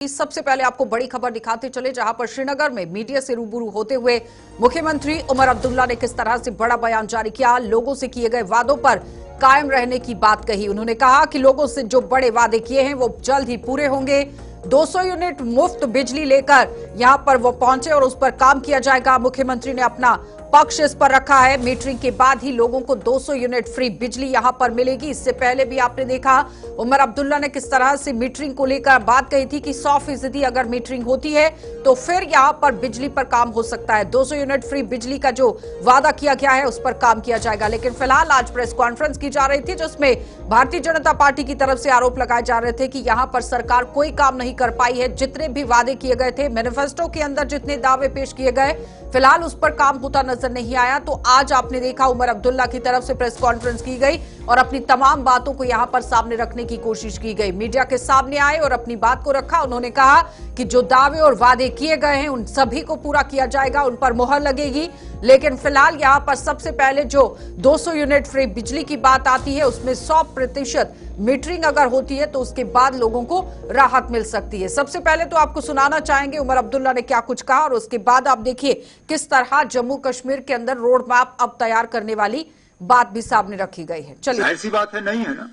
सबसे पहले आपको बड़ी खबर दिखाते चले, जहां पर श्रीनगर में मीडिया से रूबरू होते हुए मुख्यमंत्री उमर अब्दुल्ला ने किस तरह से बड़ा बयान जारी किया। लोगों से किए गए वादों पर कायम रहने की बात कही। उन्होंने कहा कि लोगों से जो बड़े वादे किए हैं वो जल्द ही पूरे होंगे। 200 यूनिट मुफ्त बिजली लेकर यहां पर वो पहुंचे और उस पर काम किया जाएगा। मुख्यमंत्री ने अपना पक्ष इस पर रखा है। मीटरिंग के बाद ही लोगों को 200 यूनिट फ्री बिजली यहां पर मिलेगी। इससे पहले भी आपने देखा उमर अब्दुल्ला ने किस तरह से मीटरिंग को लेकर बात कही थी कि 100% अगर मीटरिंग होती है तो फिर यहां पर बिजली पर काम हो सकता है। 200 यूनिट फ्री बिजली का जो वादा किया गया है उस पर काम किया जाएगा। लेकिन फिलहाल आज प्रेस कॉन्फ्रेंस की जा रही थी, जिसमें भारतीय जनता पार्टी की तरफ से आरोप लगाए जा रहे थे कि यहां पर सरकार कोई काम नहीं कर पाई है। जितने भी वादे किए गए थे, मैनिफेस्टो के अंदर जितने दावे पेश किए गए, फिलहाल उस पर काम होता नजर नहीं आया। तो आज आपने देखा उमर अब्दुल्ला की तरफ से प्रेस कॉन्फ्रेंस की गई और अपनी तमाम बातों को यहां पर सामने रखने की कोशिश की गई। मीडिया के सामने आए और अपनी बात को रखा। उन्होंने कहा कि जो दावे और वादे किए गए हैं उन सभी को पूरा किया जाएगा, उन पर मुहर लगेगी। लेकिन फिलहाल यहां पर सबसे पहले जो 200 यूनिट फ्री बिजली की बात आती है, उसमें 100% मीटरिंग अगर होती है तो उसके बाद लोगों को राहत मिल सकती है। सबसे पहले तो आपको सुनाना चाहेंगे उमर अब्दुल्ला ने क्या कुछ कहा और उसके बाद आप देखिए किस तरह जम्मू कश्मीर के अंदर रोड मैप अब तैयार करने वाली बात भी सामने रखी गई है। चलिए, जाहिर सी बात है, नहीं है ना,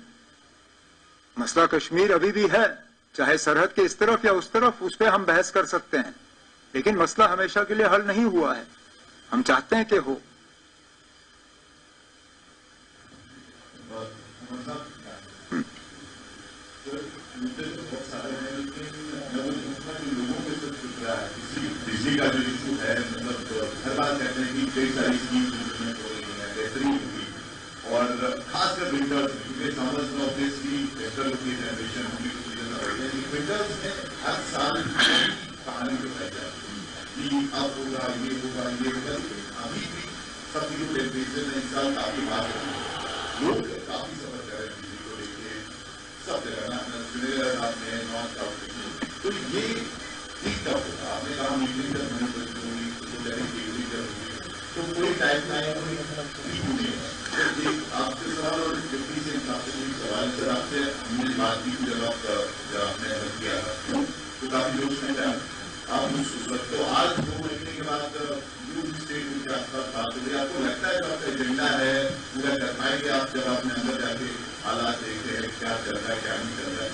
मसला कश्मीर अभी भी है, चाहे सरहद के इस तरफ या उस तरफ, उस पर हम बहस कर सकते हैं, लेकिन मसला हमेशा के लिए हल नहीं हुआ है। हम चाहते हैं कि हो। बिजली का जो इशू है, मतलब हर बार कहते हैं कि कई सारी स्कीम इम्प्लीमेंट हो रही है, बेहतरीन होगी, और खासकर विंटर्स में समर्स में ऑब्वियसली बेहतर होती है जनरेशन, होगी तो चीजें हो रही है। विंटर्स में हर साल कहानी जो फैल जाती है कि अब होगा, ये होगा, ये होगा, अभी भी सब जो टेम्परेचर है इस साल काफी बात लोग काफी समझ रहे हैं बिजली को लेके सब जगह आपने नॉर्थ साउथ, तो ये ठीक तब होगा। आपने कहा मीटिंग जब मैंने तो कोई टाइम लाइन ठीक नहीं है। आपसे सवाल और डिप्टी से सवाल सर आपसे हमने बात की जब आपने किया तो काफी जोश में था आप उस वक्त, तो आज 2 महीने के बाद स्टेट के आसपास बात हो गई। आपको लगता है जो आपका एजेंडा है पूरा कर पाएंगे आप, जब आपने अंदर जाके हालात देखे हैं क्या चल रहा है क्या नहीं चल रहा है,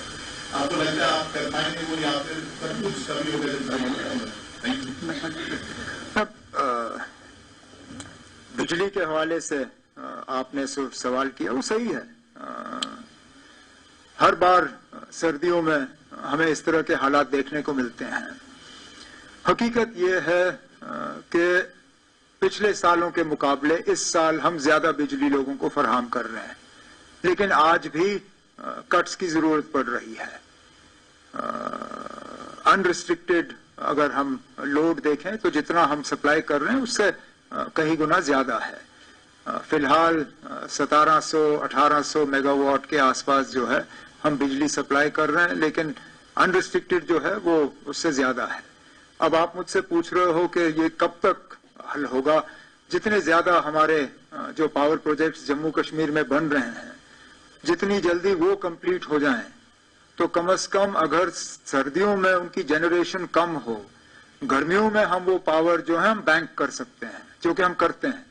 आपको लगता है आप कर पाएंगे वो, या फिर सब कुछ कभी हो गया? बिजली के हवाले से आपने सवाल किया, वो सही है। हर बार सर्दियों में हमें इस तरह के हालात देखने को मिलते हैं। हकीकत ये है कि पिछले सालों के मुकाबले इस साल हम ज्यादा बिजली लोगों को फराहम कर रहे हैं, लेकिन आज भी कट्स की जरूरत पड़ रही है। अनरिस्ट्रिक्टेड अगर हम लोड देखें तो जितना हम सप्लाई कर रहे हैं उससे कहीं गुना ज्यादा है। फिलहाल 1700-1800 मेगावाट के आसपास जो है हम बिजली सप्लाई कर रहे हैं, लेकिन अनरिस्ट्रिक्टेड जो है वो उससे ज्यादा है। अब आप मुझसे पूछ रहे हो कि ये कब तक हल होगा। जितने ज्यादा हमारे जो पावर प्रोजेक्ट्स जम्मू कश्मीर में बन रहे हैं, जितनी जल्दी वो कंप्लीट हो जाएं, तो कम से कम अगर सर्दियों में उनकी जनरेशन कम हो, गर्मियों में हम वो पावर जो है हम बैंक कर सकते हैं, जो कि हम करते हैं।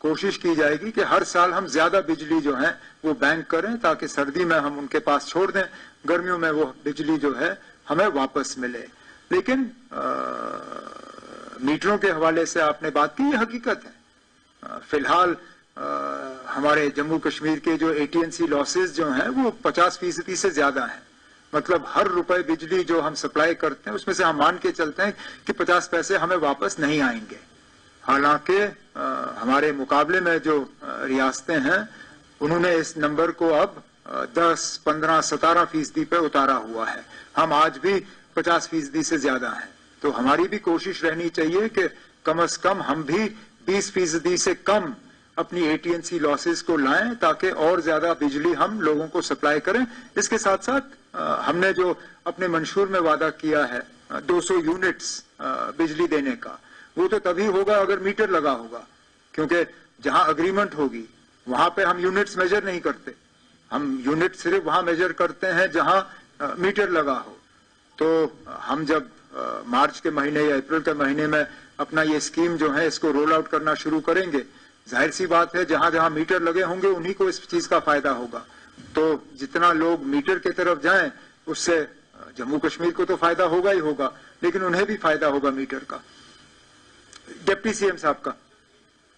कोशिश की जाएगी कि हर साल हम ज्यादा बिजली जो है वो बैंक करें, ताकि सर्दी में हम उनके पास छोड़ दें, गर्मियों में वो बिजली जो है हमें वापस मिले। लेकिन मीटरों के हवाले से आपने बात की, ये हकीकत है। फिलहाल हमारे जम्मू कश्मीर के जो AT&C लॉसेस जो हैं वो 50% से ज्यादा हैं। मतलब हर रुपए बिजली जो हम सप्लाई करते हैं उसमें से हम मान के चलते हैं कि 50 पैसे हमें वापस नहीं आएंगे। हालांकि हमारे मुकाबले में जो रियासतें हैं उन्होंने इस नंबर को अब 10, 15, 17% पे उतारा हुआ है। हम आज भी 50% से ज्यादा हैं। तो हमारी भी कोशिश रहनी चाहिए कि कम से कम हम भी 20% से कम अपनी AT&C लॉसेस को लाएं, ताकि और ज्यादा बिजली हम लोगों को सप्लाई करें। इसके साथ साथ हमने जो अपने मंशूर में वादा किया है 200 यूनिट्स बिजली देने का, वो तो तभी होगा अगर मीटर लगा होगा, क्योंकि जहां अग्रीमेंट होगी वहां पे हम यूनिट्स मेजर नहीं करते। हम यूनिट सिर्फ वहां मेजर करते हैं जहां मीटर लगा हो। तो हम जब मार्च के महीने या अप्रैल के महीने में अपना ये स्कीम जो है इसको रोल आउट करना शुरू करेंगे, जाहिर सी बात है जहां जहां मीटर लगे होंगे उन्हीं को इस चीज का फायदा होगा। तो जितना लोग मीटर की तरफ जाएं उससे जम्मू कश्मीर को तो फायदा होगा ही होगा, लेकिन उन्हें भी फायदा होगा मीटर का। डिप्टी सीएम साहब का